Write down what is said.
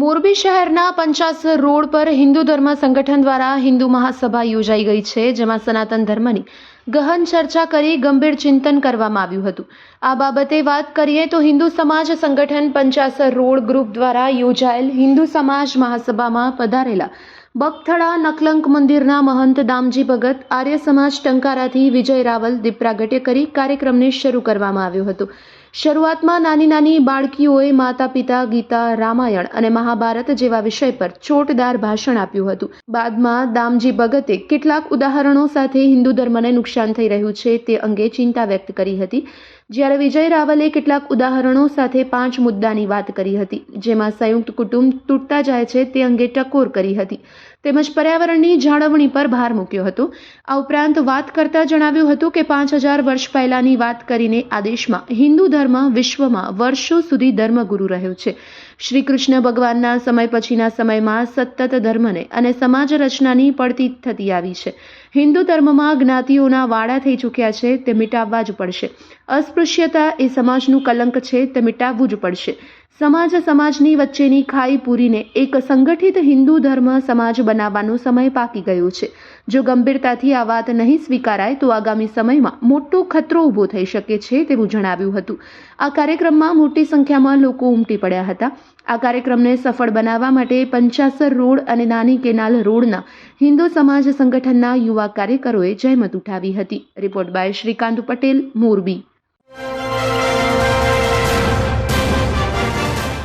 મોરબી શહેરના પંચાસર રોડ પર હિન્દુ ધર્મ સંગઠન દ્વારા હિન્દુ મહાસભા યોજાઈ ગઈ છે, જેમાં સનાતન ધર્મની ગહન ચર્ચા કરી ગંભીર ચિંતન કરવામાં આવ્યું હતું। આ બાબતે વાત કરીએ તો હિન્દુ સમાજ સંગઠન પંચાસર રોડ ગ્રુપ દ્વારા યોજાયેલ હિન્દુ સમાજ મહાસભામાં પધારેલા બગથળા નકલંક મંદિરના મહંત દામજી ભગત, આર્ય સમાજ ટંકારાથી વિજય રાવલ દીપ પ્રાગટ્ય કરી કાર્યક્રમને શરૂ કરવામાં આવ્યો હતો। શરૂઆતમાં નાની બાળકીઓએ માતા પિતા, ગીતા, રામાયણ અને મહાભારત જેવા વિષય પર ચોટદાર ભાષણ આપ્યું હતું। બાદમાં દામજી ભગતે કેટલાક ઉદાહરણો સાથે હિન્દુ ધર્મને નુકસાન થઈ રહ્યું છે તે અંગે ચિંતા વ્યક્ત કરી હતી, જ્યારે વિજય રાવલે કેટલાક ઉદાહરણો સાથે 5 મુદ્દાની વાત કરી હતી, જેમાં સંયુક્ત કુટુંબ તૂટતા જાય છે તે અંગે ટકોર કરી હતી, તેમજ પર્યાવરણની જાળવણી પર ભાર મૂક્યો હતો। આ ઉપરાંત વાત કરતા જણાવ્યું હતું કે 5000 વર્ષ પહેલાની વાત કરીને આ દેશમાં હિન્દુ ધર્મ વિશ્વમાં વર્ષો સુધી ધર્મગુરુ રહ્યો છે। શ્રી કૃષ્ણ ભગવાનના સમય પછીના સમયમાં સતત ધર્મને અને સમાજ રચનાની પડતી થતી આવી છે। હિન્દુ ધર્મમાં જ્ઞાતિઓના વાડા થઈ ચૂક્યા છે, તે મિટાવવા જ પડશે। અસ્પૃશ્યતા એ સમાજનું કલંક છે, તે મિટાવવું જ પડશે। સમાજની વચ્ચેની ખાઈ પૂરીને એક સંગઠિત હિન્દુ ધર્મ સમાજ બનાવવાનો સમય પાકી ગયો છે। જો ગંભીરતાથી આ વાત નહીં સ્વીકારાય તો આગામી સમયમાં મોટો ખતરો ઊભો થઈ શકે છે તેવું જણાવ્યું હતું। આ કાર્યક્રમમાં મોટી સંખ્યામાં લોકો ઉમટી પડ્યા હતા। આ કાર્યક્રમને સફળ બનાવવા માટે પંચાસર રોડ અને નાની કેનાલ રોડના હિન્દુ સમાજ સંગઠનના યુવા કાર્યકરોએ જહેમત ઉઠાવી હતી। Report by Shrikant Patel, Morbi.